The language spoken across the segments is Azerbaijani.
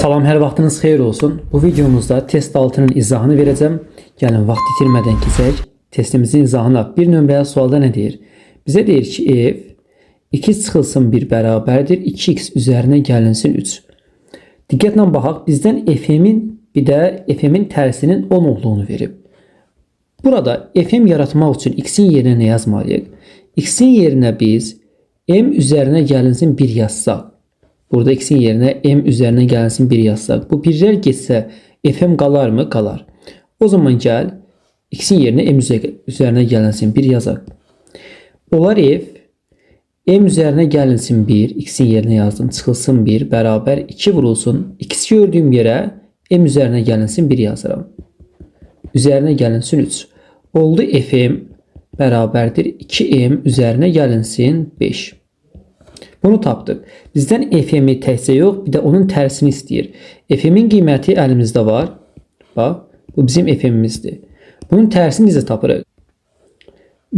Salam, hər vaxtınız xeyir olsun. Bu videomuzda test 6'nın izahını verəcəm. Gəlin vaxt itirmədən keçək. Testimizin izahına. Bir nömrəli sualda nə deyir? Bizə deyir ki, f 2 çıxılsın 1 bərabərdir 2x üzərinə gəlinsin 3. Diqqətlə baxaq. Bizdən f'min bir də f'min tərsinin 10 olduğunu verib. Burada fm yaratmaq üçün x'in yerinə nə yazmalıyıq? X'in yerinə biz m üzərinə gəlinsin 1 yazsaq. Burada x'in yerinə m üzərinə gəlinsin 1 yazsaq. Bu birlər getsə fm qalar mı? Qalar. O zaman gəl x'in yerinə m üzərinə gəlinsin 1 yazaq. Olar f m üzərinə gəlinsin 1, x'in yerinə yazdım, çıxılsın 1 bərabər 2 vurulsun. X gördüyüm yerə m üzərinə gəlinsin 1 yazıram. Üzərinə gəlinsin 3. Oldu fm bərabərdir 2m üzərinə gəlinsin 5. Bunu tapdıq. Bizdən fm'i təkcə yox, bir də onun tərsini istəyir. Fm'in qiyməti əlimizdə var. Bax, bu bizim fm'imizdir. Bunun tərsini necə tapırıq?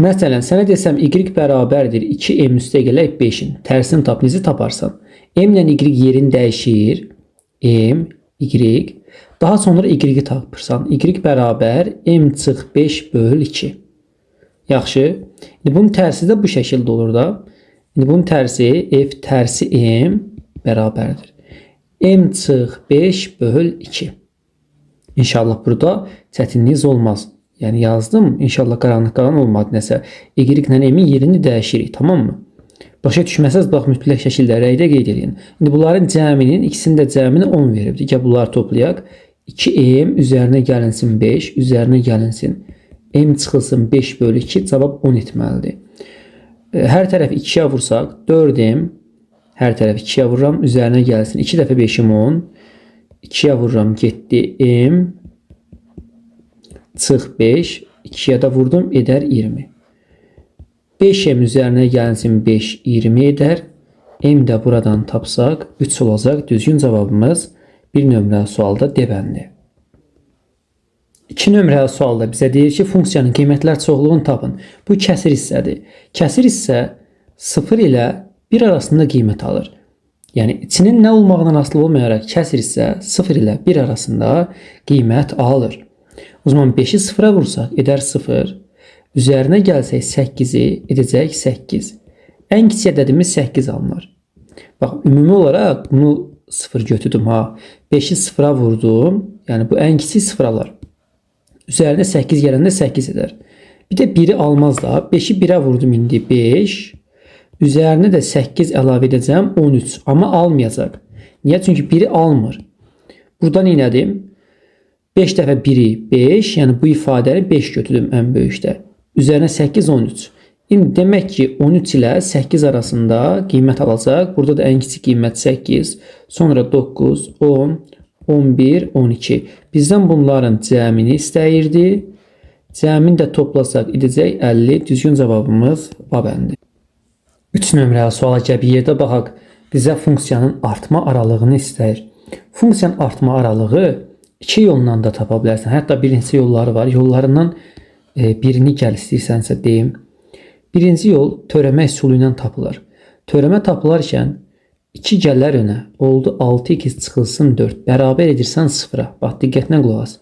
Məsələn, sənə desəm y bərabərdir 2m üstə gələk 5'in. Tərsini tap, necə taparsan? M ilə y yerini dəyişir. M, y. Daha sonra y tapırsan. Y bərabər m çıx 5 böl 2. Yaxşı. Bunun tərsi də bu şəkildə olur da. Bunun tərsi f tərsi m bərabərdir m çıx 5 böl 2. İnşallah burada çətinliyiz olmaz. Yəni yazdım. İnşallah qaranlıq qalan olmadı nəsə. Y ilə m'in yerini dəyişirik. Tamam mı? Başa düşməsəz bax mütləq şəkildə rəydə qeyd edin. İndi bunların cəminin ikisinin də cəmini 10 veribdir. Gəl bunları toplayaq. 2m üzərinə gəlinsin 5, üzərinə gəlinsin m çıxılsın 5 böl 2, cavab 10 etməlidir. Hər tərəf 2'yə vursaq 4m, hər tərəf 2'yə vururam, üzərinə gəlsin 2 dəfə 5'im 10, 2'yə vururam getdi m çıx 5, 2'yə də vurdum edər 20. 5m üzərinə gəlsin 5 20 edər. M də buradan tapsaq 3 olacaq. Düzgün cavabımız bir nömrəli sualda D bəndi. 2 nömrəli sualda bizə deyir ki, funksiyanın qiymətlər çoxluğunu tapın. Bu kəsir hissədir. Kəsir hissə 0 ilə 1 arasında qiymət alır. Yəni içinin nə olmağından asılı olmayaraq kəsir hissə 0 ilə 1 arasında qiymət alır. O zaman 5'i 0'a vursaq edər 0. Üzərinə gəlsək 8'i edəcək 8. Ən kiçik ədədimiz 8 alınır. Bax, ümumi olaraq bunu 0 götürdüm ha. 5'i 0'a vurdum. Yəni bu ən kiçik 0 alır. Üzərinə 8 gələndə 8 edər. Bir də 1'i almaz da. 5'i 1'ə vurdum indi 5. Üzərinə də 8 əlavə edəcəm 13. Amma almayacaq. Niyə? Çünki 1'i almır. Buradan inədim. 5 dəfə 1'i 5. Yəni bu ifadəni 5 götürdüm ən böyükdə. Üzərinə 8 13. İndi demək ki 13 ilə 8 arasında qiymət alacaq. Burada da ən kiçik qiymət 8. Sonra 9, 10, 11, 12. Bizdən bunların cəmini istəyirdi. Cəmini də toplasaq edəcək 50. Düzgün cavabımız A bəndi. 3 nömrəli suala gəl bir yerdə baxaq. Bizə funksiyanın artma aralığını istəyir. Funksiyanın artma aralığı 2 yolla da tapa bilərsən. Hətta bir neçə yolları var. Yollarından birini gəl istəyirsənsə deyim. Birinci yol törəmə üsulu ilə tapılır. Törəmə tapılarkən 2 gələr önə. Oldu 6x çıxılsın 4. Bərabər edirsən 0'a. Bax, diqqətlə qulaq as.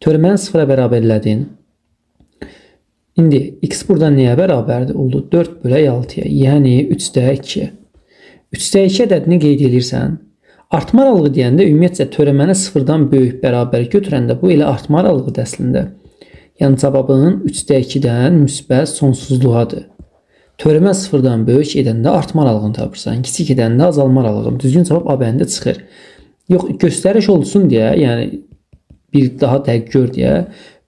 Törəməni 0'a bərabər elədin. İndi x buradan nəyə bərabərdir? Oldu 4 bölək 6'ya. Yəni 3-də 2'yə. 3-də 2 ədədini qeyd edirsən. Artma aralığı deyəndə ümumiyyətcə törəməni 0'dan böyük bərabər götürəndə bu elə artma aralığıdır əslində. Yəni cavabının 3'də 2'dən müsbət sonsuzluğadır. Törəmə 0'dan böyük edəndə artma aralığını tapırsan. Kiçik edəndə azalma aralığını. Düzgün cavab A bəndə çıxır. Yox, göstəriş olsun deyə, yəni bir daha dəqiq gör deyə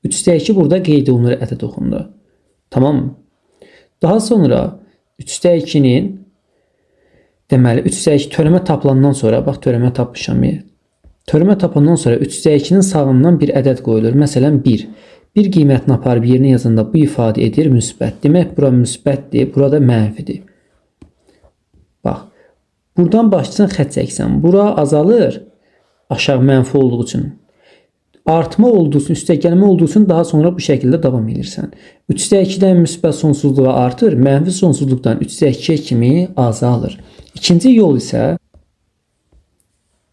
3'də 2 burada qeyd olunur ədəd oxundu. Tamam mı? Daha sonra 3'də 2'nin deməli 3'də 2 törəmə tapılandan sonra bax törəmə tapmışam. Törəmə tapandan sonra 3'də 2'nin sağından bir ədəd qoyulur. Məsələn 1. Bir qiymətini aparıb yerinə yazanda bu ifadə edir müsbət. Demək bura müsbətdir, burada mənfidir. Bax. Buradan başlayırsan xətt çəksən. Bura azalır. Aşağı mənfi olduğu üçün. Artma olduğu üçün, üstə gəlmə olduğu üçün daha sonra bu şəkildə davam edirsən. 3'də 2'dən müsbət sonsuzluğa artır, mənfi sonsuzluqdan 3'də 2'yə kimi azalır. İkinci yol isə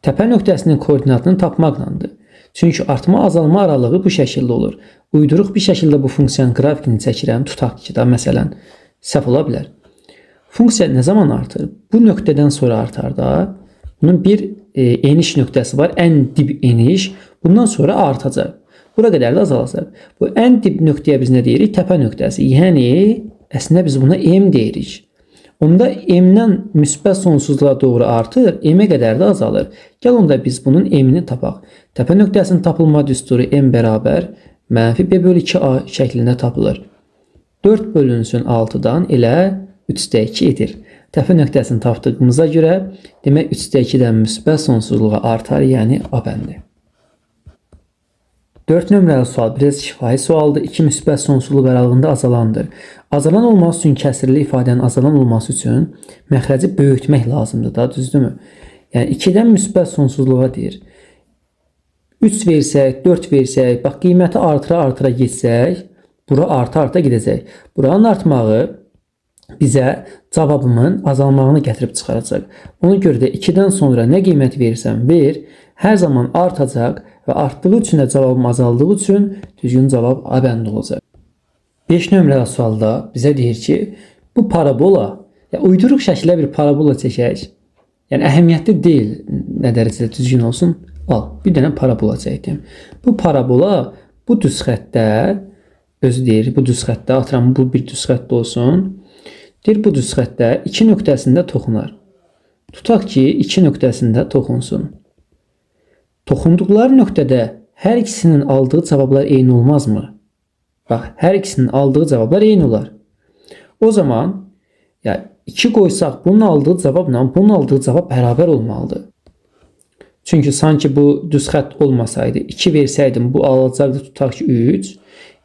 Təpə nöqtəsinin koordinatını tapmaqlandır. Çünki artma azalma aralığı bu şəkildə olur. Uyduruq bir şəkildə bu funksiyanın qrafikini çəkirəm. Tutaq ki, da məsələn səhv ola bilər. Funksiya nə zaman artır? Bu nöqtədən sonra artar da. Bunun bir eniş nöqtəsi var. Ən dib eniş. Bundan sonra artacaq. Bura qədər də azalacaq. Bu ən dib nöqtəyə biz nə deyirik? Təpə nöqtəsi. Yəni əslində biz buna M deyirik. Onda M-dən müsbət sonsuzluğa doğru artır, M-ə qədər də azalır. Gəl onda biz bunun M-ni tapaq. Təpə nöqtəsinin tapılma düsturu M bərabər mənfi B bölü 2A şəklində tapılır. 4 bölünsün 6-dan elə 3/2 edir. Təpə nöqtəsini tapdığımıza görə demək 3/2-dən müsbət sonsuzluğa artar, yəni A bəndi. 4 nömrəli sual biraz şifahi sualdır. 2 müsbət sonsuzluq aralığında azalandır. Azalan olması üçün kəsrli ifadənin azalan olması üçün məxrəci böyütmək lazımdır da, düzdürmü? Yəni 2-dən müsbət sonsuzluğa deyir. 3 versək, 4 versək, bax qiyməti artıra getsək, bura arta gedəcək. Buranın artmağı bizə cavabımın azalmağını gətirib çıxaracaq. Ona görə də 2-dən sonra nə qiymət verirsən ver, hər zaman artacaq və artdığı üçün də cavabım azaldığı üçün düzgün cavab A bəndi olacaq. 5 nömrəli sualda bizə deyir ki, bu parabola, uyduruq şəkildə bir parabola çəkək. Yəni əhəmiyyətli deyil nə dərəcədə düzgün olsun. Al, bir dənə parabola çəkdim. Bu parabola bu düz xəttdə, özü deyir, bu düz xəttdə, atıram bu bir düz xəttdə olsun. Deyir, bu düz xəttdə 2 nöqtəsində toxunar. Tutaq ki, 2 nöqtəsində toxunsun. Toxunduqları nöqtədə hər ikisinin aldığı cavablar eyni olmazmı? Bax, hər ikisinin aldığı cavablar eyni olar. O zaman 2 qoysaq bunun aldığı cavabla bunun aldığı cavab bərabər olmalıdır. Çünki sanki bu düz xətt olmasaydı, 2 versəydim bu alacaqdı, tutaq ki 3.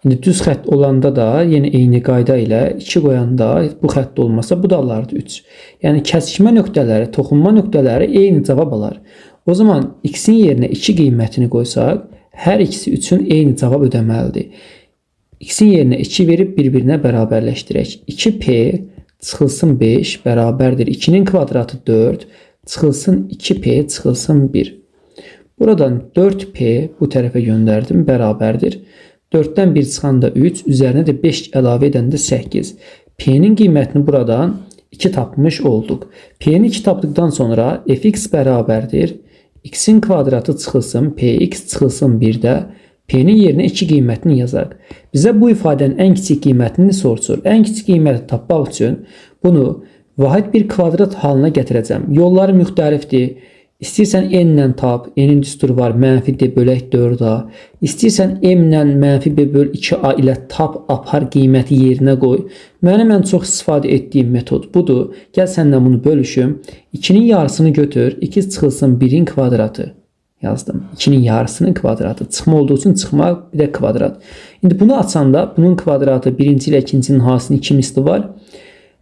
İndi düz xətt olanda da yenə eyni qayda ilə 2 qoyanda bu xətt olmasa bu da alardı 3. Yəni kəsişmə nöqtələri, toxunma nöqtələri eyni cavab alar. O zaman x-in yerinə 2 qiymətini qoysaq, hər ikisi üçün eyni cavab ödəməlidir. X-in yerinə 2 verib bir-birinə bərabərləşdirək. 2p çıxılsın 5 bərabərdir. 2-nin kvadratı 4 çıxılsın 2p çıxılsın 1. Buradan 4p bu tərəfə göndərdim, bərabərdir. 4-dən 1 çıxanda 3, üzərinə də 5 əlavə edəndə 8. P-nin qiymətini buradan 2 tapmış olduq. P-ni 2 tapdıqdan sonra fx bərabərdir. X-in kvadratı çıxılsın, px çıxılsın 1-də. P-nin yerinə 2 qiymətini yazaq. Bizə bu ifadənin ən kiçik qiymətini soruşur. Ən kiçik qiyməti tapmaq üçün bunu vahid bir kvadrat halına gətirəcəm. Yolları müxtəlifdir. İstəyirsən n-lə tap, n-in düsturu var, mənfi d bölək 4a. İstəyirsən m-lə mənfi b böl 2a ilə tap, apar qiyməti yerinə qoy. Mənim ən çox istifadə etdiyim metod budur. Gəl səndən bunu bölüşüm. 2-nin yarısını götür, 2 çıxılsın 1-in kvadratı. Yazdım. 2-nin yarısının kvadratı. Çıxma olduğu üçün çıxmaq, bir də kvadrat. İndi bunu açanda bunun kvadratı birinci ilə ikincinin hasının 2 misli var.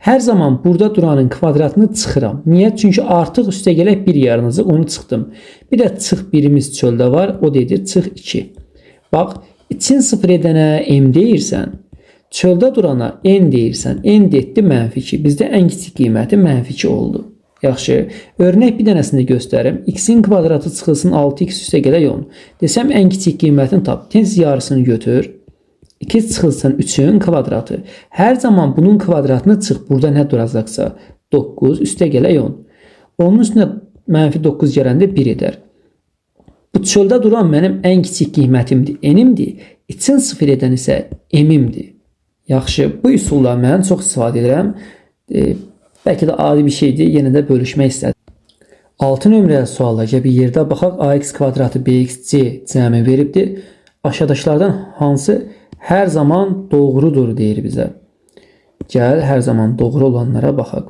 Hər zaman burada duranın kvadratını çıxıram. Niyə? Çünki artıq üstə gələk 1 yarınacaq, onu çıxdım. Bir də çıx birimiz çöldə var, o dedir çıx 2. Bax, için 0 edənə m deyirsən, çöldə durana n deyirsən, n etdi mənfi 2. Bizdə ən kiçik qiyməti mənfi 2 oldu. Yaxşı, örnək bir dənəsini göstərim. X-in kvadratı çıxılsın 6x üstə gələk 10. Desəm ən kiçik qiymətini tap, tez yarısını götür. 2 çıxılsın 3-ün kvadratı. Hər zaman bunun kvadratını çıx. Burada nə duracaqsa 9 üstə gələk 10. Onun üstünə mənfi 9 gələndə 1 edər. Bu çöldə duran mənim ən kiçik qiymətimdir, n-imdir. İçin 0 edən isə m-imdir. Yaxşı, bu üsulla mən çox istifadə edirəm. Bəlkə də adi bir şeydir, yenə də bölüşmək istədim. 6 nömrəli sualla bir yerdə baxaq. ax kvadratı bx c cəmi veribdir. Aşağıdaşlardan hansı hər zaman doğrudur deyir bizə. Gəl hər zaman doğru olanlara baxaq.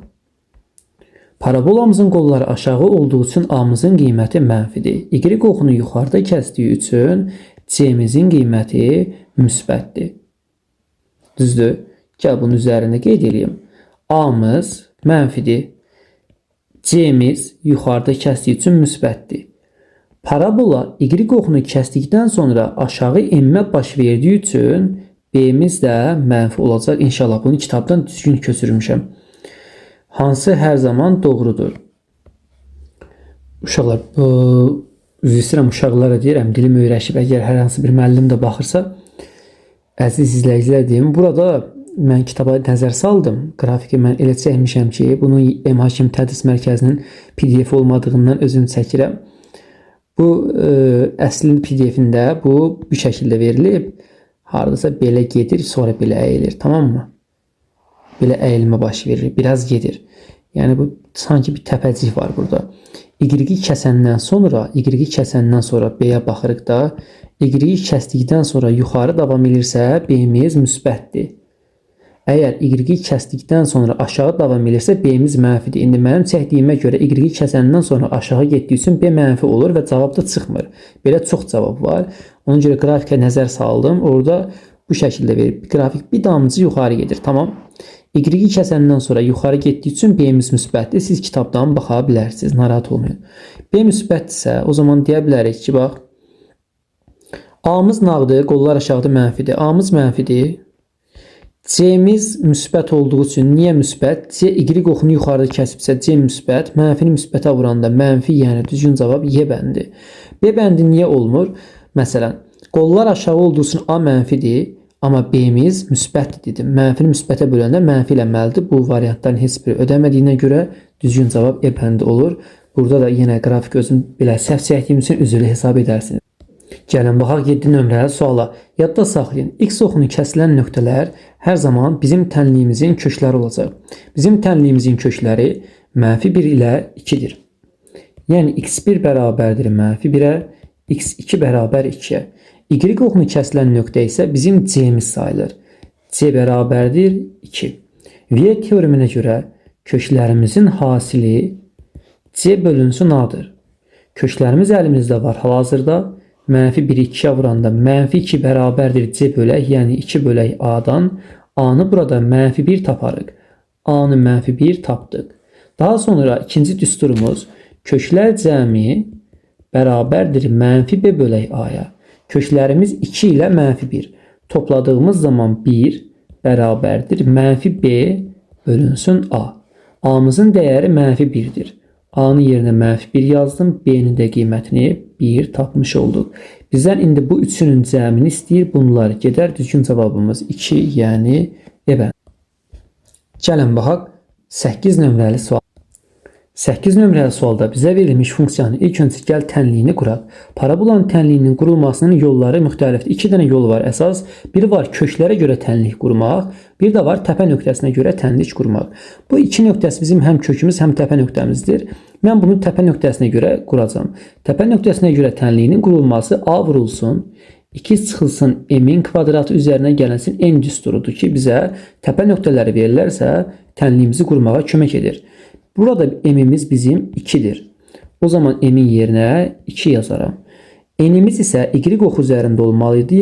Parabolamızın qolları aşağı olduğu üçün A-mızın qiyməti mənfidir. Y oxunu yuxarıda kəsdiyi üçün C-mizin qiyməti müsbətdir. Düzdür? Gəl bunun üzərində qeyd edeyim. A-mız mənfidir. C-miz yuxarıda kəsdiyi üçün müsbətdir. Parabola Y oxunu kəsdikdən sonra aşağı enmə baş verdiyi üçün B-miz də mənfi olacaq. İnşallah bunu kitabdan düzgün köçürmüşəm. Hansı hər zaman doğrudur? Uşaqlar, üzr istəyirəm uşaqlara deyirəm, dilim öyrəşib, əgər hər hansı bir müəllim də baxırsa, əziz izləyicilər deyim, burada mən kitaba nəzər saldım. Qrafiki mən elə çəkmişəm ki, bunun MHkim Tədris Mərkəzinin PDF olmadığından özüm çəkirəm. Bu əslin PDF-ində bu şəkildə verilib. Hardasa belə gedir, sonra belə əyilir, tamam mı? Belə əyilmə baş verir, biraz gedir. Yəni bu sanki bir təpəcik var burada. Y-i kəsəndən sonra B-yə baxırıq da, Y-i kəsdikdən sonra yuxarı davam edirsə, B-miz müsbətdir. Əgər Y-i kəsdikdən sonra aşağı davam edirsə, B-miz mənfidir. İndi mənim çəkdiyimə görə Y-i kəsəndən sonra aşağı getdiyi üçün B mənfi olur və cavab da çıxmır. Belə çox cavab var. Ona görə qrafikə nəzər saldım. Orada bu şəkildə verir. Qrafik bir damcı yuxarı gedir. Tamam. Y-i kəsəndən sonra yuxarı getdiyi üçün B-miz müsbətdir. Siz kitabdan baxa bilərsiniz. Narahat olmayın. B müsbətdirsə, o zaman deyə bilərik ki, bax, A-mız nağdır, qollar aşağıda mənfidir. A-mız mənfidir. C-miz müsbət olduğu üçün niyə müsbət? C Y oxunu yuxarıda kəsibsə C müsbət, mənfini müsbətə vuranda mənfi, yəni düzgün cavab Y bəndi. B bəndi niyə olmur? Məsələn, qollar aşağı olduğu üçün A mənfidir, amma B-miz müsbətdir dedim. Mənfini müsbətə böləndə mənfi eləməlidir. Bu variantların heç biri ödəmədiyinə görə düzgün cavab E bəndi olur. Burada da yenə qrafik özüm belə səhv çəkdiyim üçün üzrlü hesab edərsiniz. Gəlin baxaq 7 nömrəli suala. Yadda saxlayın. X oxunu kəsilən nöqtələr hər zaman bizim tənliyimizin kökləri olacaq. Bizim tənliyimizin kökləri -1 ilə 2-dir. Yəni x1 bərabərdir -1-ə, x2 bərabər 2-yə. Y oxunu kəsilən nöqtə isə bizim C-miz sayılır. C bərabərdir 2. Viye teoreminə görə köklərimizin hasili C bölünsün A-dır. Köklərimiz əlimizdə var hal-hazırda. -1 2-yə vuranda -2 bərabərdir C bölək, yəni 2 bölək A-dan. A-nı burada -1 taparıq. A-nı -1 tapdıq. Daha sonra ikinci düsturumuz köklər cəmi bərabərdir -B bölək A-ya. Köklərimiz 2 ilə -1. Topladığımız zaman 1 bərabərdir -B bölünsün A. A-mızın dəyəri -1-dir. A-nın yerinə -1 yazdım. B-nin də qiymətini 1 tapmış olduq. Bizdən indi bu üçünün cəmini istəyir. Bunlar gedər. Düzgün cavabımız 2, yəni E bəndi. Gəlin baxaq 8 nömrəli sual. 8 nömrəli sualda bizə verilmiş funksiyanın ilk öncə gəl tənliyini quraq. Parabolanın tənliyinin qurulmasının yolları müxtəlifdir. 2 dənə yol var əsas. Biri var köklərə görə tənlik qurmaq, bir də var təpə nöqtəsinə görə tənlik qurmaq. Bu iki nöqtəsi bizim həm kökümüz, həm təpə nöqtəmizdir. Mən bunu təpə nöqtəsinə görə quracağam. Təpə nöqtəsinə görə tənliyinin qurulması A vurulsun 2 çıxılsın m-in kvadratı üzərinə gələnsin n düsturudur ki, bizə təpə nöqtələri verilərsə tənliyimizi qurmağa kömək edir. Burada m-imiz bizim 2'dir. O zaman m-in yerinə 2 yazaram. N-imiz isə y oxu üzərində olmalıydı.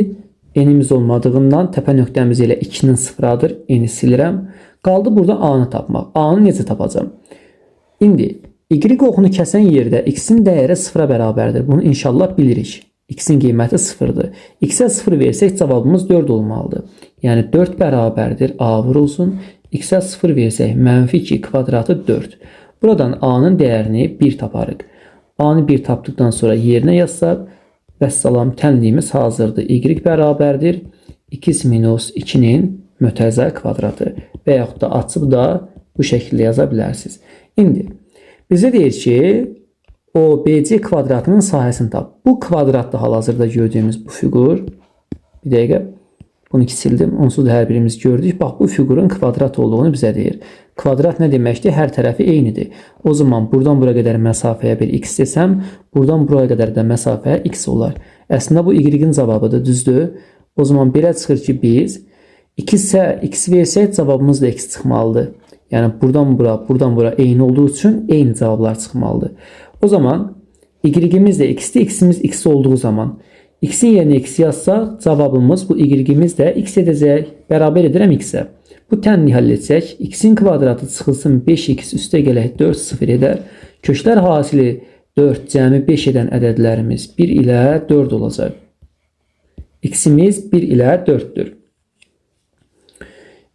N-imiz olmadığından təpə nöqtəmiz ilə 2-nin sıfıradır. N-i silirəm. Qaldı burada A-nı tapmaq. A-nı necə tapacağım? İndi y oxunu kəsən yerdə x-in dəyəri 0-a bərabərdir. Bunu inşallah bilirik. X-in qiyməti 0-dır. X-ə 0 versək cavabımız 4 olmalıdır. Yəni 4 bərabərdir A vurulsun. X-ə 0 versək -2 kvadratı 4. Buradan A-nın dəyərini 1 taparıq. A-nı 1 tapdıqdan sonra yerinə yazsaq vəssalam tənliyimiz hazırdır. Y bərabərdir 2 minus 2-nin mötərizə kvadratı və yaxud da açıb da bu şəkildə yaza bilərsiniz. İndi bizə deyir ki o BC kvadratının sahəsini tap. Bu kvadratda hal-hazırda gördüyümüz bu fiqur. Bir dəqiqə. Bunu sildim. Onsuz da hər birimiz gördük. Bax bu fiqurun kvadrat olduğunu bizə deyir. Kvadrat nə deməkdir? Hər tərəfi eynidir. O zaman buradan bura qədər məsafəyə bir x desəm, buradan buraya qədər də məsafə x olar. Əslində bu y-in cavabıdır, düzdür? O zaman belə çıxır ki biz x versək cavabımız da x çıxmalıdır. Yəni buradan bura eyni olduğu üçün eyni cavablar çıxmalıdır. O zaman y-imiz də x-dir, x-imiz x olduğu zaman x-in yerinə x yazsaq cavabımız bu y-imiz də x edəcək. Bərabər edirəm x-ə. Bu tənliyi həll etsək x-in kvadratı çıxılsın 5x üstə gələk 4 0 edər. Köklər hasili 4 cəmi 5 edən ədədlərimiz 1 ilə 4 olacaq. X-imiz 1 ilə 4'dür.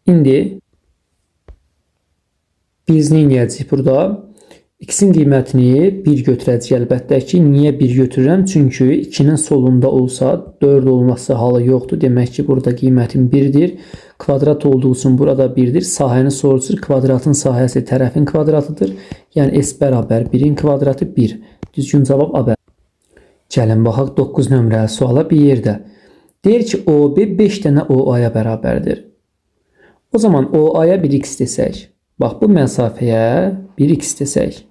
İndi biz nə edəcəyik burada? X'in qiymətini 1 götürəcək əlbəttə ki. Niyə 1 götürürəm? Çünki 2-nin solunda olsa 4 olması halı yoxdur. Demək ki, burada qiymətim 1-dir. Kvadrat olduğu üçün burada 1-dir. Sahəni soruşur. Kvadratın sahəsi tərəfin kvadratıdır. Yəni S bərabər 1-in kvadratı 1. Düzgün cavab A. Gəlin baxaq 9 nömrəli suala bir yerdə. Deyir ki, OB 5 dənə OA-ya bərabərdir. O zaman OA-ya 1x desək. Bax, bu məsafəyə 1x desək.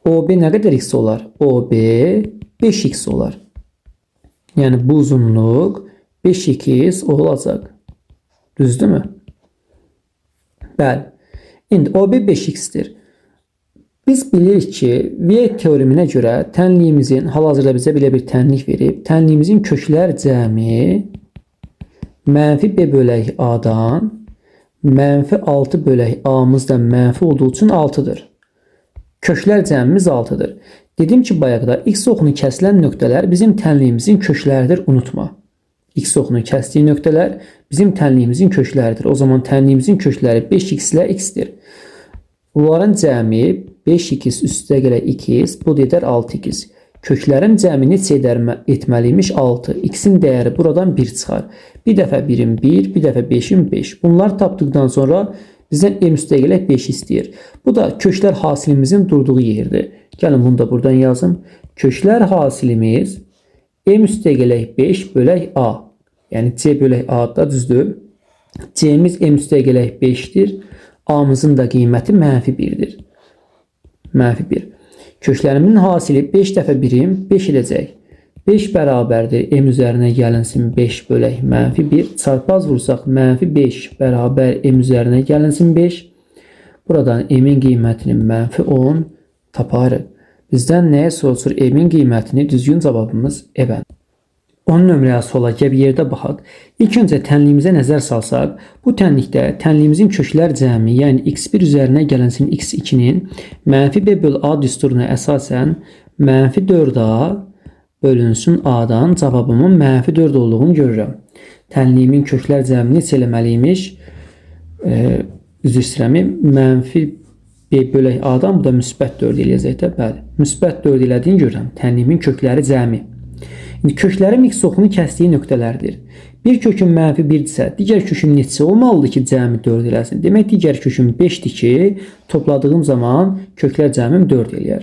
OB nə qədər x olar? OB 5x olar. Yəni bu uzunluq 5x olacaq. Düzdürmü? Bəli. İndi OB 5x-dir. Biz bilirik ki, V teoreminə görə tənliyimizin, hal-hazırda bizə belə bir tənlik verib, tənliyimizin köklər cəmi mənfi B bölək A-dan mənfi 6 bölək A-mız da mənfi olduğu üçün 6-dır. Köklər cəmimiz 6-dır. Dedim ki, bayaqda x oxunu kəsilən nöqtələr bizim tənliyimizin kökləridir, unutma. X oxunu kəsdiyi nöqtələr bizim tənliyimizin kökləridir. O zaman tənliyimizin kökləri 5x ilə x-dir. Bunların cəmi 5x üstə gələ 2x, bu da edər 6x. Köklərin cəmini neçə etməliymiş? 6. X-in dəyəri buradan 1 çıxar. Bir dəfə 1-in 1, bir dəfə 5-in 5. Bunları tapdıqdan sonra bizdən m üstə gələk 5 istəyir. Bu da köklər hasilimizin durduğu yerdir. Gəlin bunu da buradan yazım. Köklər hasilimiz m üstə gələk 5 bölək a. Yəni c bölək a da düzdür. C'miz m üstə gələk 5-dir. A-mızın da qiyməti mənfi 1-dir. Mənfi 1. Köklərimin hasili 5 dəfə 1-im 5 edəcək. 5 bərabərdir m üzərinə gəlinsin 5 bölək mənfi 1. Çarpaz vursaq mənfi 5 bərabər m üzərinə gəlinsin 5. Buradan m-in qiymətini mənfi 10 taparıq. Bizdən nəyə soruşur? M-in qiymətini, düzgün cavabımız E-bədir. 10 nömrəyə sola bir yerdə baxaq. İlk öncə tənliyimizə nəzər salsaq, bu tənlikdə tənliyimizin köklər cəmi, yəni x1 üzərinə gəlinsin x2-nin mənfi B böl A düsturuna əsasən mənfi 4A bölünsün A-dan cavabımın mənfi 4 olduğunu görürəm. Tənliyimin köklər cəmini neçə eləməliymiş? Üzr istəyirəm, mənfi B bölək A-dan, bu da müsbət 4 eləyəcək də, bəli. Müsbət 4 elədiyini görürəm. Tənliyimin kökləri cəmi. İndi köklərim x oxunu kəsdiyi nöqtələrdir. Bir kökün mənfi 1-dirsə, digər köküm neçə olmalıdır ki, cəmi 4 eləsin? Demək, digər köküm 5-dir ki, topladığım zaman köklər cəmim 4 eləyər.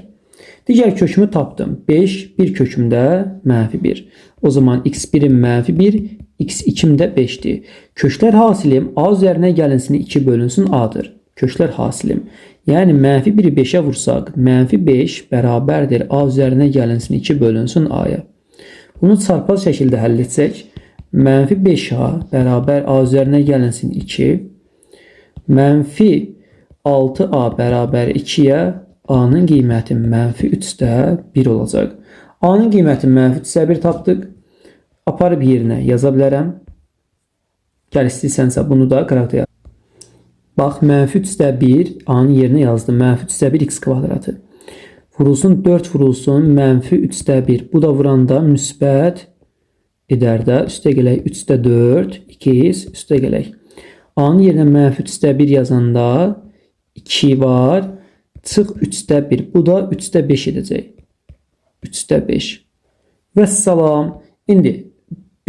Digər kökümü tapdım. 5, bir kökümdə mənfi 1. O zaman x1-im mənfi 1, x2-im də 5-dir. Köklər hasilim A üzərinə gəlinsin 2 bölünsün A-dır. Köklər hasilim. Yəni, mənfi 1-i 5-ə vursaq, mənfi 5 bərabərdir A üzərinə gəlinsin 2 bölünsün A-ya. Bunu çarpaz şəkildə həll etsək, mənfi 5A bərabər A üzərinə gəlinsin 2, mənfi 6A bərabər 2-yə A-nın qiyməti mənfi 3-də 1 olacaq. A-nın qiyməti mənfi 3-də 1 tapdıq. Aparıb yerinə yaza bilərəm. Gəl istəyirsənsə bunu da qıraqda yaz. Bax, mənfi 3-də 1 A-nın yerinə yazdım. Mənfi 3-də 1 x kvadratı. Vurulsun 4 vurulsun mənfi 3-də 1. Bu da vuranda müsbət edər də. Üstə gələk 3-də 4, 2x üstə gələk. A-nın yerinə mənfi 3-də 1 yazanda 2 var. Çıx 3-də 1. Bu da 3-də 5 edəcək. 3-də 5. Vəssalam. İndi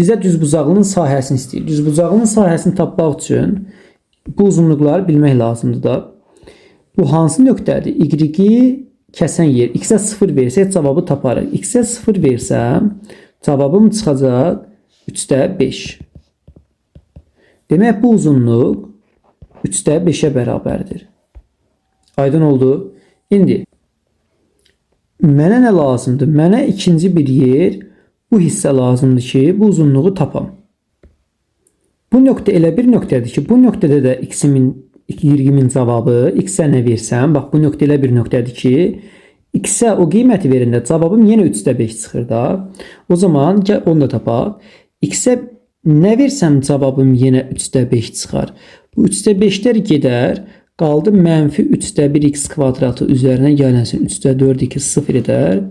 bizə düzbucaqlının sahəsini istəyir. Düzbucaqlının sahəsini tapmaq üçün bu uzunluqları bilmək lazımdır da. Bu hansı nöqtədir? Y-i kəsən yer. X-ə 0 versək cavabı taparıq. X-ə 0 versəm cavabım çıxacaq 3-də 5. Demək, bu uzunluq 3-də 5-ə bərabərdir. Aydın oldu. İndi mənə nə lazımdır? Mənə ikinci bir yer, bu hissə lazımdır ki, bu uzunluğu tapam. Bu nöqtə elə bir nöqtədir ki, bu nöqtədə də x-imin 20-min cavabı, x-ə nə versəm, bax bu nöqtə elə bir nöqtədir ki, x-ə o qiyməti verəndə cavabım yenə 3-də 5 çıxır da. O zaman gəl onu da tapaq. X-ə nə versəm cavabım yenə 3-də 5 çıxar. Bu 3-də 5-lər gedər, qaldı mənfi 3-də 1 x kvadratı üzərinə gələnsin 3-də 4 2 0 edər.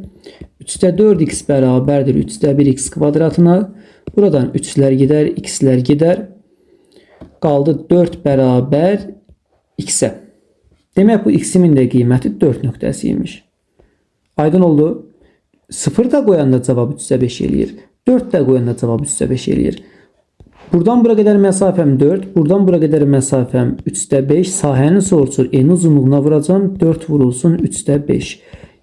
3-də 4 x bərabərdir 3-də 1 x kvadratına. Buradan 3-lər gedər, x-lər gedər. Qaldı 4 bərabər x-ə. Demək bu x-imin də qiyməti 4 nöqtəsiymiş. Aydın oldu. 0 da qoyanda cavab 3/5 eləyir. 4 də qoyanda cavab 3/5 eləyir. Buradan bura qədər məsafəm 4, buradan bura qədər məsafəm 3/5. Sahəni soruşur. En uzunluğuna vuracam. 4 vurulsun 3/5.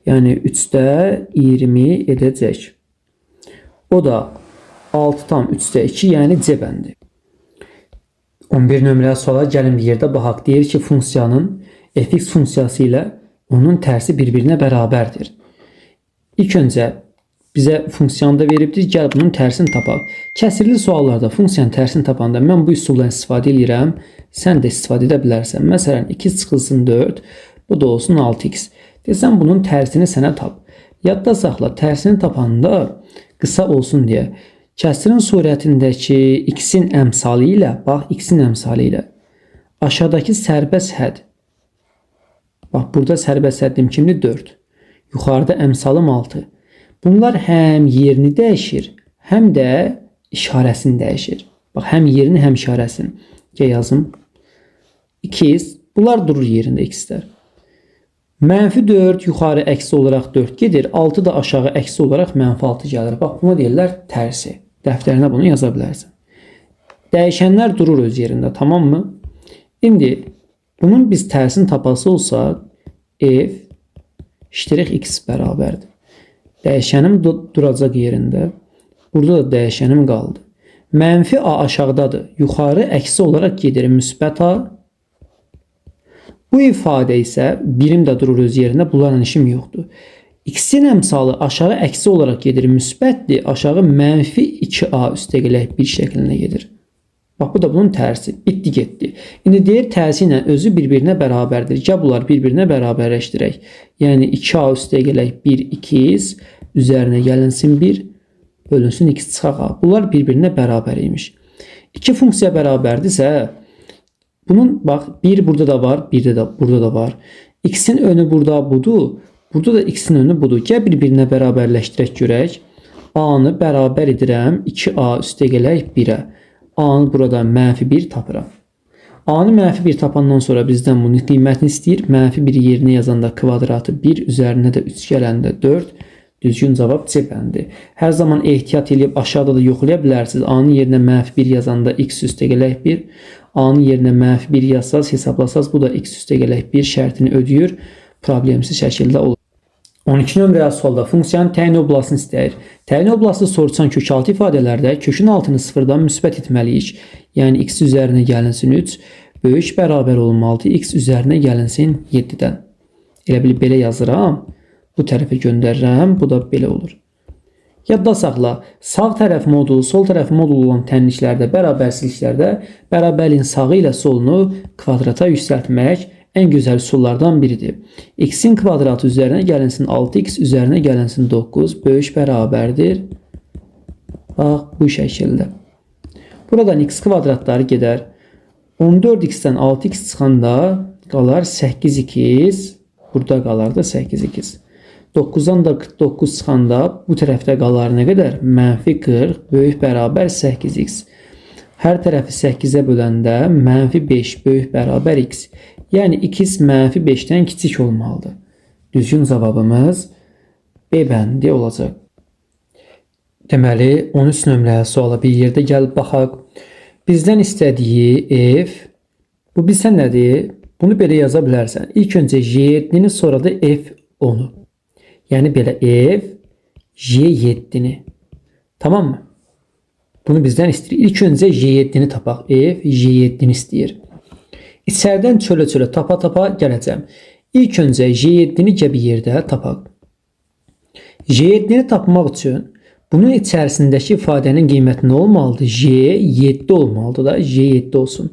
Yəni 3/20 edəcək. O da 6 tam 3/2, yəni C bəndi. 11 nömrəli suala gəlin bir yerdə baxaq. Deyir ki, funksiyanın fx funksiyası ilə onun tərsi bir-birinə bərabərdir. İlk öncə bizə funksiyanı da veribdir. Gəl bunun tərsini tapaq. Kəsirli suallarda funksiyanın tərsini tapanda mən bu üsuldan istifadə edirəm. Sən də istifadə edə bilərsən. Məsələn, 2 çıxılsın 4, bu da olsun 6x. Desən bunun tərsini sənə tap. Yadda saxla, tərsini tapanda qısa olsun deyə. Kəsrin surətindəki x-in əmsalı ilə, bax x-in əmsalı ilə aşağıdakı sərbəst hədd. Bax burada sərbəst həddim kimdir? 4. Yuxarıda əmsalım 6. Bunlar həm yerini dəyişir, həm də işarəsini dəyişir. Bax, həm yerini, həm işarəsini. Gəl yazım. 2x. Bunlar durur yerində x-lər. -4 yuxarı əksi olaraq 4 gedir. 6 da aşağı əksi olaraq -6 gəlir. Bax, buna deyirlər tərsi. Dəftərinə bunu yaza bilərsən. Dəyişənlər durur öz yerində, tamam mı? İndi bunun biz tərsini tapası olsaq, f iştirik x bərabərdir. Dəyişənim duracaq yerində. Burada da dəyişənim qaldı. -a aşağıdadır. Yuxarı əksi olaraq gedir. Müsbət a. Bu ifadə isə birim də durur öz yerində. Bunlarla işim yoxdur. X-in əmsalı aşağı əksi olaraq gedir. Müsbətdir. Aşağı -2a üstəgələk 1 şəklində gedir. Bax, bu da bunun tərsi. Bitdi, getdi. İndi deyir tərsi ilə özü bir-birinə bərabərdir. Gəl bunlar bir-birinə bərabərləşdirək. Yəni 2a üstəgələk 1, 2x üzərinə gəlinsin 1, bölünsün x çıxaq a. Bunlar bir-birinə bərabər imiş. İki funksiya bərabərdirsə, bunun bax 1 burada da var, 1 də burada da var. X-in önü burada budur. Burada da x-in önü budur. Gəl bir-birinə bərabərləşdirək görək. A-nı bərabər edirəm 2a üstəgələk 1-ə. A-nı burada -1 tapıram. A-nı -1 tapandan sonra bizdən bunun qiymətini istəyir. -1 yerinə yazanda kvadratı 1, üzərinə də 3 gələndə 4. Düzgün cavab C bəndi. Hər zaman ehtiyat edib aşağıda da yoxlaya bilərsiniz. A-nın yerinə -1 yazanda x üstəgələk 1. A-nın yerinə -1 yazsaz, hesablasaz, bu da x üstəgələk 1 şərtini ödəyir. Problemsiz şəkildə olur. 12 nömrəli sualda funksiyanın təyin oblasını istəyir. Təyin oblası soruşan kökaltı ifadələrdə kökün altını sıfırdan müsbət etməliyik. Yəni x üzərinə gəlinsin 3, böyük bərabər olmalıdır. X üzərinə gəlinsin 7-dən. Elə bil belə yazıram. Bu tərəfə göndərirəm. Bu da belə olur. Yadda saxla. Sağ tərəf modulu, sol tərəf modulu olan tənliklərdə, bərabərsiliklərdə bərabərliyin sağı ilə solunu kvadrata yüksəltmək ən gözəl üsullardan biridir. X-in kvadratı üzərinə gəlinsin 6x, üzərinə gəlinsin 9, böyük bərabərdir. Bax, bu şəkildə. Buradan x kvadratları gedər. 14x-dən 6x çıxanda qalar 8x, burada qalar da 8x. 9-dan da 49 çıxanda bu tərəfdə qalar nə qədər? -40, böyük bərabər 8x. Hər tərəfi 8-ə böləndə -5 böyük bərabər x. Yəni x -5-dən kiçik olmalıdır. Düzgün cavabımız B bəndi olacaq. Deməli, 13 nömrəli suala bir yerdə gəl baxaq. Bizdən istədiyi f, bu bilsən nədir? Bunu belə yaza bilərsən. İlk öncə j7-ni, sonra da f10-u. Yəni belə f j7-ni. Tamam mı? Bunu bizdən istəyir. İlk öncə j7-ni tapaq. F j7-ni istəyir. İçərdən çölə-çölə tapa-tapa gələcəm. İlk öncə j7-ni bir yerdə tapaq. j7-ni tapmaq üçün bunun içərisindəki ifadənin qiyməti nə olmalıdır? j7 olmalıdır da. j7 olsun.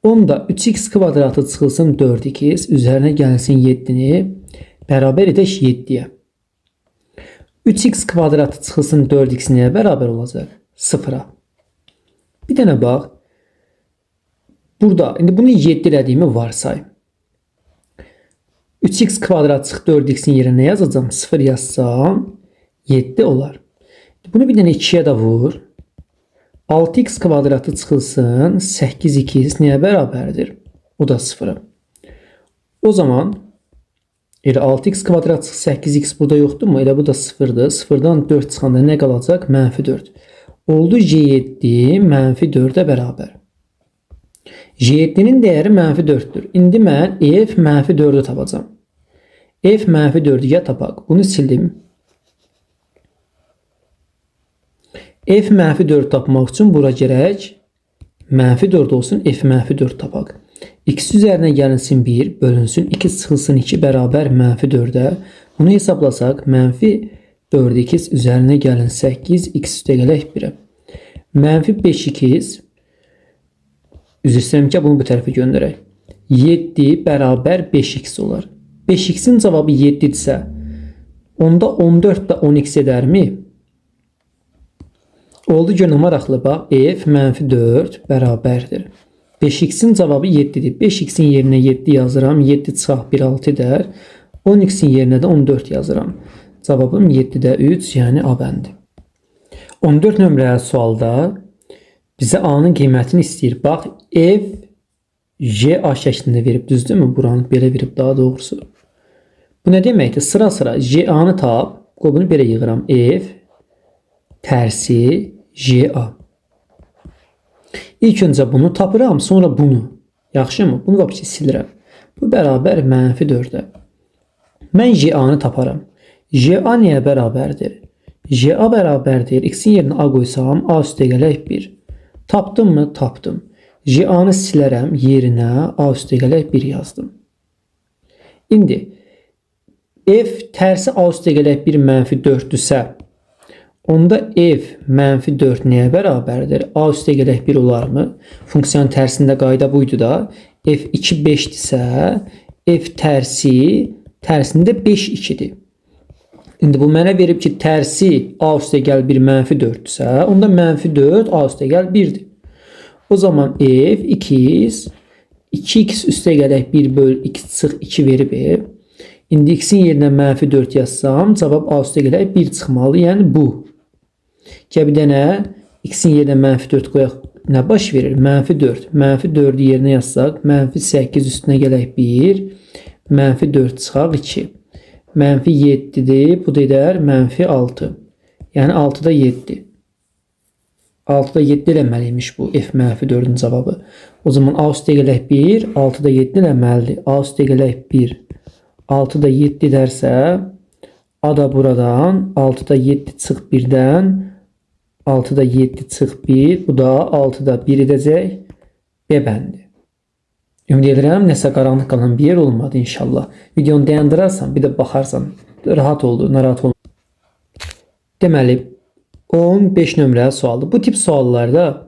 Onda 3x kvadratı çıxılsın 4x, üzərinə gəlsin 7-ni, bərabər edək 7-yə. 3x kvadratı çıxılsın 4x nəyə bərabər olacaq? 0-a. Bir dənə bax. Burada, indi bunu 7 elədiyimi varsay. 3x kvadrat çıx 4x'in yerinə yazacağım. 0 yazsam 7 olar. Bunu bir dənə 2-yə də vur. 6x kvadratı çıxılsın 8x nəyə bərabərdir? O da 0-a. O zaman elə 6x kvadrat çıx 8x burada yoxdurmu? Elə bu da 0-dır. 0-dan 4 çıxanda nə qalacaq? -4. Oldu J7 -4-ə bərabər. J7-nin dəyəri -4-dür. İndi mən f -4-ü tapacağam. F -4-ü ya tapaq. Bunu sildim. F -4 tapmaq üçün bura gərək -4 olsun. F -4 tapaq. X üzərinə gəlinsin 1, bölünsün 2 çıxılsın 2 bərabər -4-ə. Bunu hesablasaq -4x üzərinə gəlin 8, x üstə gələk 1-ə. -5x üzr istəyirəm ki, bunu bu tərəfə göndərək. 7 bərabər 5x olar. 5x'in cavabı 7-dirsə, onda 14 də 10x edərmi? Oldu ki, maraqlı bax, f -4 bərabərdir. 5x'in cavabı 7-dir. 5x'in yerinə 7 yazıram. 7 çıxaq 1, 6 edər. 10x'in yerinə də 14 yazıram. Cavabım 7-də 3, yəni A bəndi. 14 nömrəli sualda bizə A-nın qiymətini istəyir. Bax, f J A şəklində verib, düzdürmü? Buranı belə verib daha doğrusu. Bu nə deməkdir? Sıra-sıra J A-nı tap. Qobunu belə yığıram. F tərsi J A. İlk öncə bunu tapıram, sonra bunu. Yaxşımı? Bunu da silirəm. Bu bərabər -4-ə. Mən J A-nı taparam. J A nəyə bərabərdir? J A bərabərdir. X-in yerinə A qoysam, A üstə gələk 1. Tapdım mı? Tapdım. J A-nı silərəm, yerinə A üstə gələk 1 yazdım. İndi f tərsi A üstə gələk 1 -4-dürsə, onda f -4 nəyə bərabərdir? A üstə gələk 1 olarmı? Funksiyanın tərsində qayda buydu da. F2 5-dirsə, f tərsində 5 2-dir. İndi bu mənə verib ki, tərsi A üstə gəl 1 -4-dürsə, onda -4 A üstə gəl 1-dir. O zaman f 2x üstə gələk 1 böl 2 çıx 2 verib. İndi x-in yerinə -4 yazsam, cavab A üstə gələk 1 çıxmalı, yəni bu. Gəl bir dənə x-in yerinə -4 qoyaq, nə baş verir? -4. -4-ü yerinə yazsaq, -8 üstünə gələk 1, -4 çıxaq 2. -7-dir, bu da edər -6. Yəni 6-da 7. 6-da 7 eləməliymiş bu f -4-ün cavabı. O zaman A üstə gələk 1, 6-da 7 eləməlidir. A üstə gələk 1, 6-da 7 edərsə, A da buradan 6-da 7 çıx 1-dən, 6-da 7 çıx 1, bu da 6-da 1 edəcək. B bəndi. Ümid edirəm, nəsə qaranlıq qalan bir yer olmadı inşallah. Videonu dayandırarsan, bir də baxarsan. Rahat oldu, narahat olmadı. Deməli, 15 nömrəli sualdır. Bu tip suallarda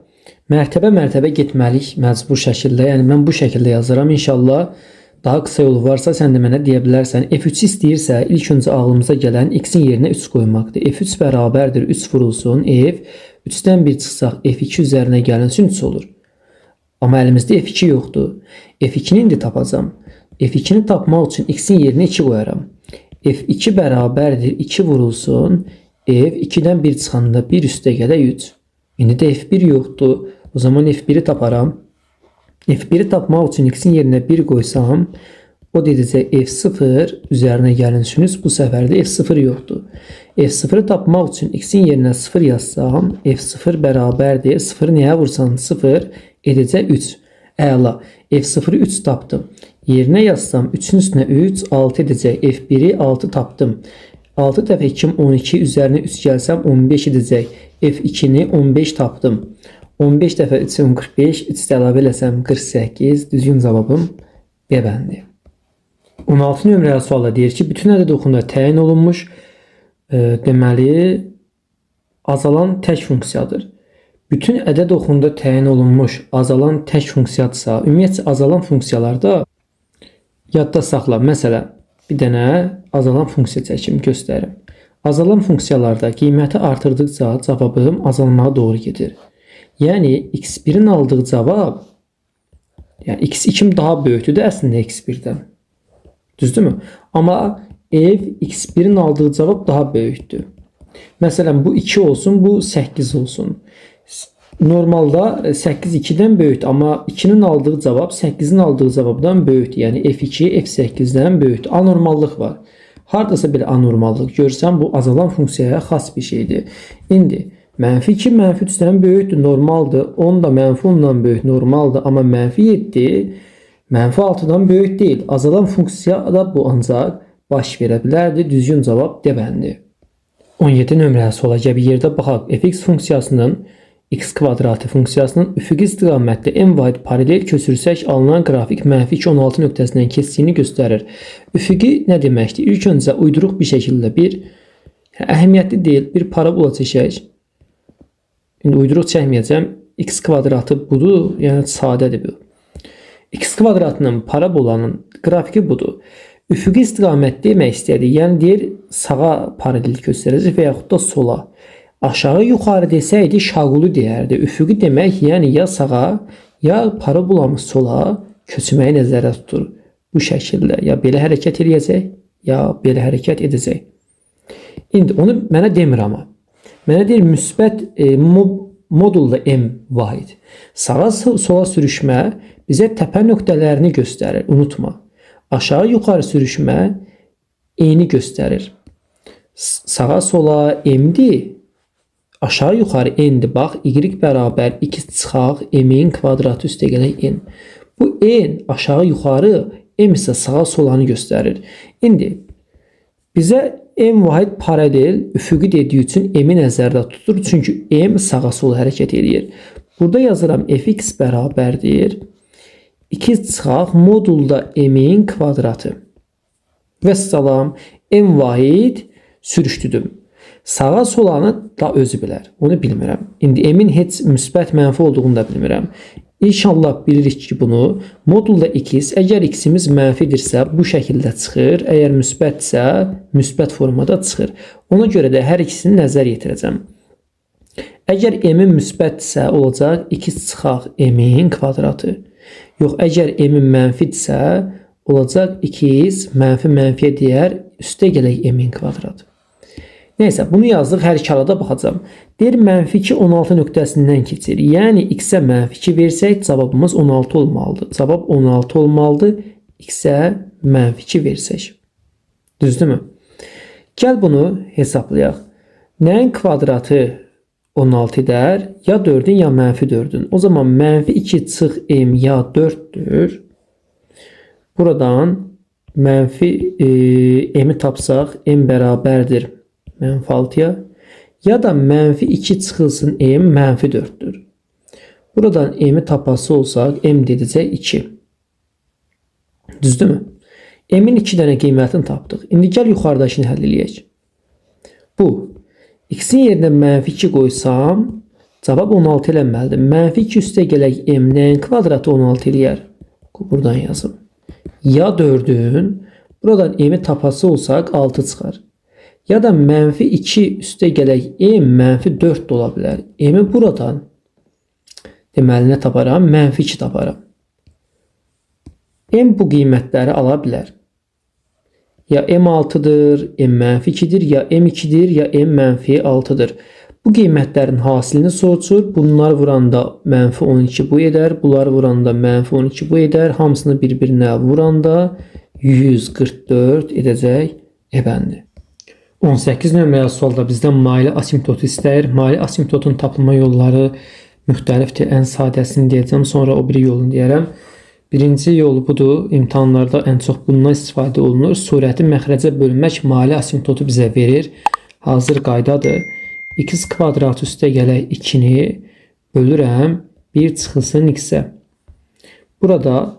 mərtəbə getməlik məcbur şəkildə. Yəni mən bu şəkildə yazıram. İnşallah daha qısa yolu varsa sən də mənə deyə bilərsən. F3 istəyirsə ilk öncə ağlımıza gələn x-in yerinə 3 qoymaqdır. F3 bərabərdir 3 vurulsun. F 3-dən 1 çıxsaq F2 üzərinə gəlinsin 3 olur. Amma əlimizdə F2 yoxdur. F2-ni indi tapacam. F2-ni tapmaq üçün x-in yerinə 2 qoyaram. F2 bərabərdir 2 vurulsun. F2-dən 1 çıxanda 1 üstə gələ 3. İndi də F1 yoxdur. O zaman F1-i taparam. F1-i tapmaq üçün x-in yerinə 1 qoysam, o dedəcək F0 üzərinə gəlinsiniz. Bu səfər də F0 yoxdur. F0-ı tapmaq üçün x-in yerinə 0 yazsam, F0 bərabərdir. 0 nəyə vursan 0 edəcək 3. Əla. F0-ı 3 tapdım. Yerinə yazsam 3-ün üstünə 3, 6 edəcək. F1-i 6 tapdım. 6 dəfə 2, 12 üzərinə 3 gəlsəm 15 edəcək. F2-ni 15 tapdım. 15 dəfə 3, 45, 3 də əlavə eləsəm 48, düzgün cavabım B bəndi. 16 nömrəli sualda deyir ki, bütün ədəd oxunda təyin olunmuş, deməli, azalan tək funksiyadır. Bütün ədəd oxunda təyin olunmuş, azalan tək funksiyadırsa, ümumiyyətcə azalan funksiyalarda yadda saxla. Məsələn, bir dənə azalan funksiya çəkim göstərim. Azalan funksiyalarda qiyməti artırdıqca cavabım azalmağa doğru gedir. Yəni x1-in aldığı cavab, yəni x2 daha böyükdür də əslində x1-dən. Düzdürmü? Amma x1-in aldığı cavab daha böyükdür. Məsələn, bu 2 olsun, bu 8 olsun. Normalda 8 2'dən böyükdür, amma 2'nin aldığı cavab 8'in aldığı cavabdan böyükdür. Yəni f2 f8'dən böyükdür. Anormallıq var. Hardasa belə anormallıq görsən, bu azalan funksiyaya xas bir şeydir. İndi -2 -3'dən böyükdür, normaldır. 10 da -10'dan böyük, normaldır. Amma -7 -6'dan böyük deyil. Azalan funksiyada bu ancaq baş verə bilərdi. Düzgün cavab D-bəndi. 17 nömrəli suala bir yerdə baxaq. Fx funksiyasının x kvadratı funksiyasının üfüqi istiqamətli m vahid paralel köçürsək alınan qrafik -2 16 nöqtəsindən keçdiyini göstərir. Üfüqi nə deməkdir? İlk öncə uyduruq bir şəkildə bir əhəmiyyətli deyil, bir parabola çəkək. İndi uyduruq çəkməyəcəm. X kvadratı budur, yəni sadədir bu. X kvadratının parabolanın qrafiki budur. Üfüqi istiqamət demək istədik. Yəni deyir sağa paralel göstərəcək və yaxud da sola. Aşağı yuxarı desəydi şaqulu deyərdi. Üfüqi demək, yəni ya sağa, ya parabolamız sola köçməyi nəzərdə tutur. Bu şəkildə ya belə hərəkət edəcək, ya belə hərəkət edəcək. İndi onu mənə demir amma. Mənə deyir müsbət modulda m vahid. Sağa sola sürüşmə bizə təpə nöqtələrini göstərir. Unutma. Aşağı yuxarı sürüşmə eni göstərir. Sağa sola m'dir. Aşağı yuxarı n'dir. Bax, y bərabər 2 çıxaq m'in kvadratı üstə gələk n. Bu n aşağı yuxarı, m isə sağa solanı göstərir. İndi bizə m vahid paralel üfüqi dediyi üçün m'i nəzərdə tutur. Çünki m sağa sola hərəkət edir. Burada yazıram fx bərabərdir 2 çıxaq modulda m'in kvadratı. Və salam, m vahid sürüşdürdüm. Sağa solanı da özü bilər. Onu bilmirəm. İndi m'in heç müsbət mənfi olduğunu da bilmirəm. İnşallah bilirik ki bunu. Modulda x, əgər x'imiz mənfidirsə bu şəkildə çıxır. Əgər müsbətsə müsbət formada çıxır. Ona görə də hər ikisini nəzər yetirəcəm. Əgər m'in müsbətsə olacaq 2 çıxaq m'in kvadratı. Yox, əgər m'in mənfidirsə olacaq 2x mənfiyə deyər üstə gələk m'in kvadratı. Neysə, bunu yazdıq, hər iki arada baxacağım. Deyir, -2 16 nöqtəsindən keçir. Yəni, x-ə -2 versək, cavabımız 16 olmalıdır. Cavab 16 olmalıdır, x-ə -2 versək. Düzdürmü? Gəl bunu hesablayaq. Nəyin kvadratı 16 edər? Ya 4'ün ya -4'ün. O zaman -2 çıx m ya 4'dür. Buradan -m'i tapsaq, m bərabərdir -6'ya ya da -2 çıxılsın m -4'dür. Buradan m'i tapası olsaq m dedəcək 2. Düzdürmü? M'in 2 dənə qiymətini tapdıq. İndi gəl yuxarıdakını həll eləyək. Bu x'in yerinə -2 qoysam cavab 16 eləməlidir. -2 üstə gələk m nəyin kvadratı 16 eləyər? Buradan yazım. Ya 4'ün buradan m'i tapası olsaq 6 çıxar. Ya da -2 üstə gələk m -4 də ola bilər. M'i buradan deməli nə taparam? -2 taparam. M bu qiymətləri ala bilər. Ya m6'dır, m -2'dir, ya m2'dir, ya m -6'dır. Bu qiymətlərin hasilini soruşur. Bunlar vuranda -12 bu edər. Bunlar vuranda -12 bu edər. Hamısını bir-birinə vuranda 144 edəcək E-bəndi. 18 nömrəli sualda bizdən maili asimtotu istəyir. Maili asimtotun tapılma yolları müxtəlifdir. Ən sadəsini deyəcəm, sonra o biri yolunu deyərəm. Birinci yolu budur. İmtahanlarda ən çox bundan istifadə olunur. Surəti məxrəcə bölmək maili asimtotu bizə verir. Hazır qaydadır. X kvadrat üstə gələk 2'ni bölürəm 1 çıxılsın x-ə. Burada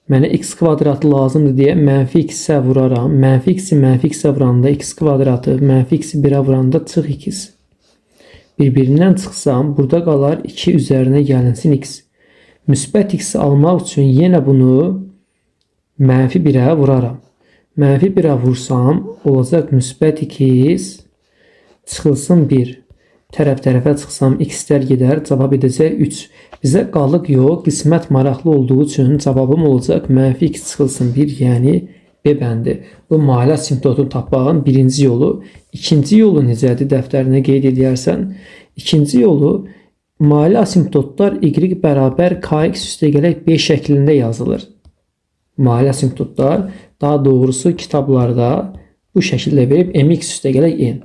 mənə x kvadratı lazımdır deyə -x-ə vuraram. -x-i vuranda x kvadratı, -x-i 1'ə vuranda çıx x. Bir-birindən çıxsam burada qalar 2 üzərinə gəlinsin x. Müsbət x almaq üçün yenə bunu -1'ə vuraram. -1'ə vursam olacaq müsbət x çıxılsın 1. Tərəf-tərəfə çıxsam x-lər gedər, cavab edəcək 3. Bizə qalıq yox, qismət maraqlı olduğu üçün cavabım olacaq -x çıxılsın 1, yəni B bəndi. Bu maili asimtotun tapmağın birinci yolu. İkinci yolu necədir? Dəftərinə qeyd edərsən. İkinci yolu Maili asimptotlar y bərabər kx üstə gələk 5 şəklində yazılır. Maili asimptotlar daha doğrusu kitablarda bu şəkildə verib mx üstə gələk n.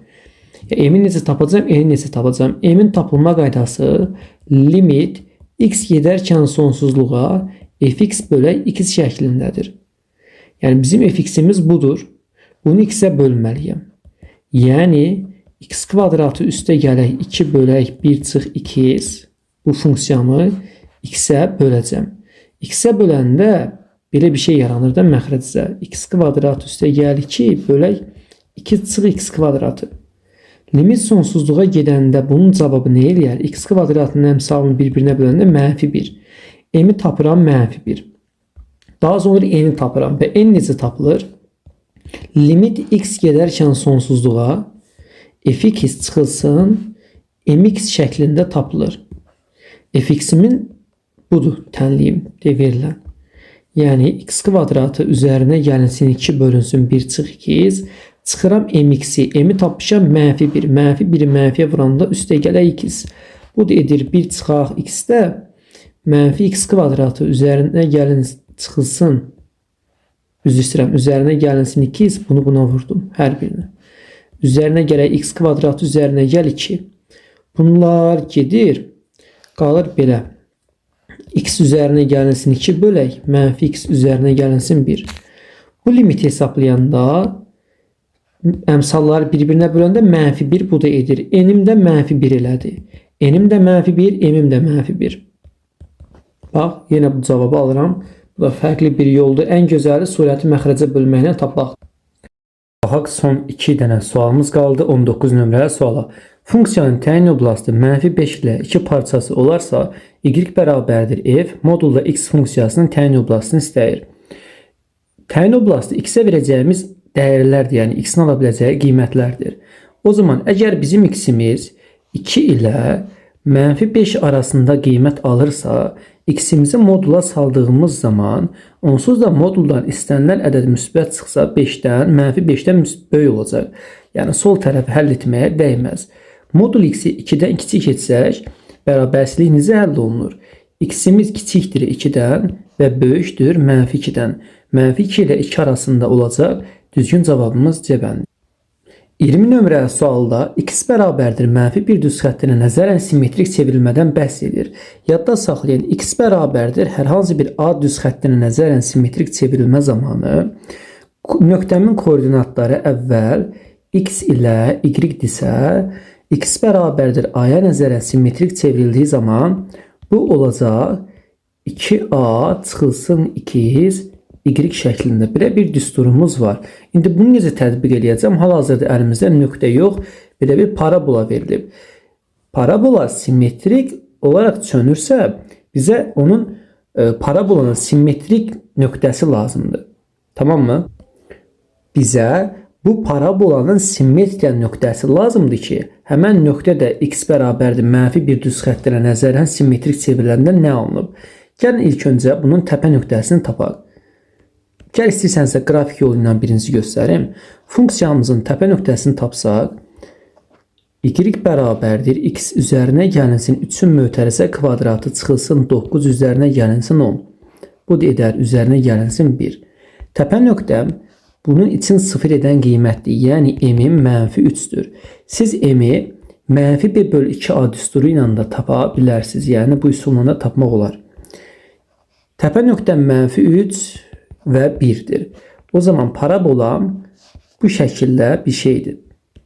M'in necə tapacağım, n'in necə tapacağım? M'in tapılma qaydası limit x gedərkən sonsuzluğa fx bölək x şəklindədir. Yəni bizim fx'imiz budur. Bunu x-ə bölməliyəm. Yəni x kvadratı üstə gələk 2 bölək 1 çıx 2x bu funksiyamı x-ə böləcəm. X-ə böləndə belə bir şey yaranır da məxrəcdə. X kvadrat üstə gəl 2 bölək 2 çıx x kvadratı. Limit sonsuzluğa gedəndə bunun cavabı nə eləyər? X kvadratının əmsalını bir-birinə böləndə -1. M-i tapıram -1. Daha sonra n-i tapıram və n necə tapılır? Limit x gedərkən sonsuzluğa fx çıxılsın mx şəklində tapılır. Fx-imin budur tənliyim verilən. Yəni x kvadratı üzərinə gəlinsin 2 bölünsün 1 çıx 2x. Çıxıram mx-i. M-i tapmışam -1. -1-i mənfiyə vuranda üstə gələk x. Bu da edir 1 çıxaq x-də -x kvadratı üzərinə gəlin çıxılsın. Üzr istəyirəm. Üzərinə gəlinsin 2x. Bunu buna vurdum. Hər birini. Üzərinə gələk x kvadratı üzərinə gəl 2. Bunlar gedir. Qalır belə. X üzərinə gəlinsin 2 bölək. -x üzərinə gəlinsin 1. Bu limiti hesablayanda əmsalları bir-birinə böləndə -1 bu da edir. N'im də -1 elədi. N'im də -1, m'im də -1. Bax, yenə bu cavabı alıram. Bu da fərqli bir yoldur. Ən gözəli surəti məxrəcə bölməklə tapaq. Baxaq, son 2 dənə sualımız qaldı. 19 nömrəli suala. Funksiyanın təyin oblastı -5 ilə 2 parçası olarsa, y bərabərdir f, modulda x funksiyasının təyin oblastını istəyir. Təyin oblastı x-ə verəcəyimiz dəyərlərdir, yəni x-in ala biləcəyi qiymətlərdir. O zaman əgər bizim x-imiz 2 ilə -5 arasında qiymət alırsa, x-imizi modula saldığımız zaman, onsuz da moduldan istənilən ədəd müsbət çıxsa 5-dən, -5-dən böyük olacaq. Yəni sol tərəfi həll etməyə dəyməz. Modul x-i 2-dən kiçik etsək, bərabərsizlik necə həll olunur? X-imiz kiçikdir 2-dən və böyükdür -2-dən. -2 ilə 2 arasında olacaq. Düzgün cavabımız C bəndi. 20 nömrəli sualda x bərabərdir -1 düz xəttinə nəzərən simmetrik çevrilmədən bəhs edir. Yadda saxlayın, x bərabərdir hər hansı bir A düz xəttinə nəzərən simmetrik çevrilmə zamanı nöqtəmin koordinatları əvvəl x ilə y-dirsə, x bərabərdir A-ya nəzərən simmetrik çevrildiyi zaman bu olacaq 2A çıxılsın 2x y şəklində. Belə bir düsturumuz var. İndi bunu necə tətbiq edəcəm? Hal-hazırda əlimizdə nöqtə yox, belə bir parabola verilib. Parabola simmetrik olaraq çönürsə, bizə onun parabolanın simmetrik nöqtəsi lazımdır. Tamam mı? Bizə bu parabolanın simmetriya nöqtəsi lazımdır ki, həmən nöqtə də x bərabərdir -1 düz xəttinə nəzərən simmetrik çevriləndə nə alınıb? Gəlin ilk öncə bunun təpə nöqtəsini tapaq. Gəl istəyirsənsə qrafik yolu ilə birinci göstərim. Funksiyamızın təpə nöqtəsini tapsaq, y bərabərdir x üzərinə gəlinsin 3-ün mötərizə kvadratı çıxılsın 9 üzərinə gəlinsin 10. Bu da edər üzərinə gəlinsin 1. Təpə nöqtəm bunun için 0 edən qiymətdir. Yəni m-im -3-dür. Siz m-i -1/2a düsturu ilə də tapa bilərsiniz. Yəni bu üsulla da tapmaq olar. Təpə nöqtəm -3 və 1'dir. O zaman parabolam bu şəkildə bir şeydir.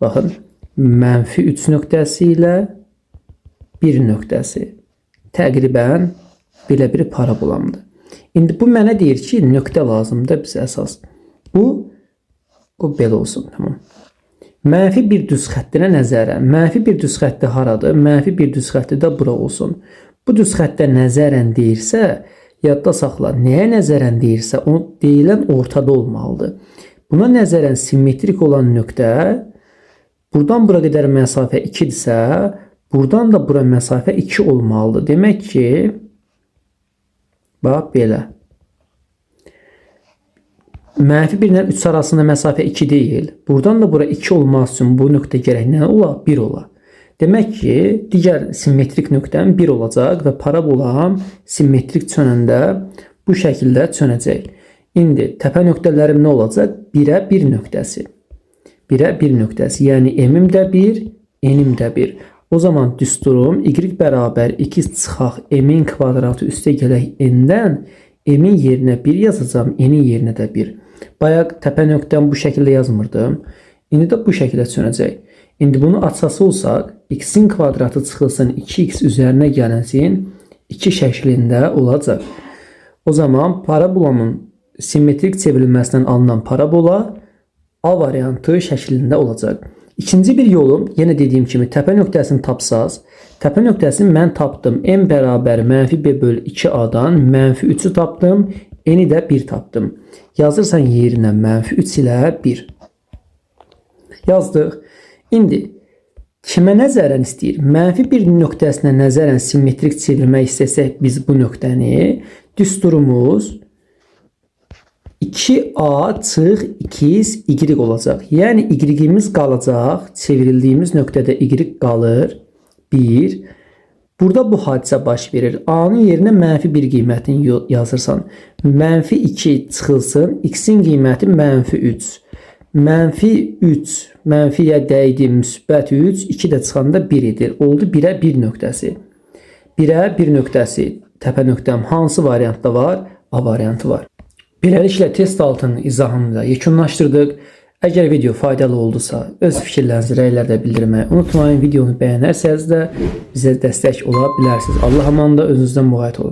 Baxın, -3 nöqtəsi ilə 1 nöqtəsi. Təqribən belə bir parabolamdır. İndi bu mənə deyir ki, nöqtə lazımdır bizə əsas. Bu belə olsun, tamam. -1 düz xəttinə nəzərən, -1 düz xətti haradır? -1 düz xətti də bura olsun. Bu düz xəttə nəzərən deyirsə, yadda saxla, nəyə nəzərən deyirsə, o deyilən ortada olmalıdır. Buna nəzərən simmetrik olan nöqtə, buradan bura qədər məsafə 2-dirsə, buradan da bura məsafə 2 olmalıdır. Demək ki, bax belə. -1 ilə 3 arasında məsafə 2 deyil. Buradan da bura 2 olmaq üçün bu nöqtə gərək nə ola? 1 ola. Demək ki, digər simmetrik nöqtəm 1 olacaq və parabolam simmetrik çönəndə bu şəkildə çönəcək. İndi təpə nöqtələrim nə olacaq? 1-ə 1 nöqtəsi. 1-ə 1 nöqtəsi. Yəni m-im də 1, n-im də 1. O zaman düsturum y bərabər 2 çıxaq m-in kvadratı üstə gələk n-dən m-in yerinə 1 yazacağam, n-in yerinə də 1. Bayaq təpə nöqtəm bu şəkildə yazmırdım. İndi də bu şəkildə çönəcək. İndi bunu açası olsaq, x-in kvadratı çıxılsın 2x üzərinə gələnsin 2 şəklində olacaq. O zaman parabolamın simmetrik çevrilməsindən alınan parabola A variantı şəklində olacaq. İkinci bir yolum, yenə dediyim kimi təpə nöqtəsini tapsaz, təpə nöqtəsini mən tapdım. M bərabər -b bölü 2a-dan -3'ü tapdım, n-i də 1 tapdım. Yazırsan yerinə -3 ilə 1. Yazdıq. İndi kimə nəzərən istəyir? -1 nöqtəsinə nəzərən simmetrik çevirmək istəsək biz bu nöqtəni, düsturumuz 2a çıx 2y olacaq. Yəni y-imiz qalacaq. Çevrildiyimiz nöqtədə y qalır. 1. Burada bu hadisə baş verir. A-nın yerinə -1 qiymətini yazırsan. -2 çıxılsın. X-in qiyməti -3. -3 mənfiyə dəydi müsbət 3. 2 də çıxanda 1 edir. Oldu 1-ə 1 nöqtəsi. 1-ə 1 nöqtəsi. Təpə nöqtəm hansı variantda var? A variantı var. Beləliklə test altının izahını da yekunlaşdırdıq. Əgər video faydalı oldusa, öz fikirlərinizi rəylərdə bildirməyi unutmayın. Videonu bəyənərsəniz də bizə dəstək ola bilərsiniz. Allah amanında özünüzdən müğayət olun.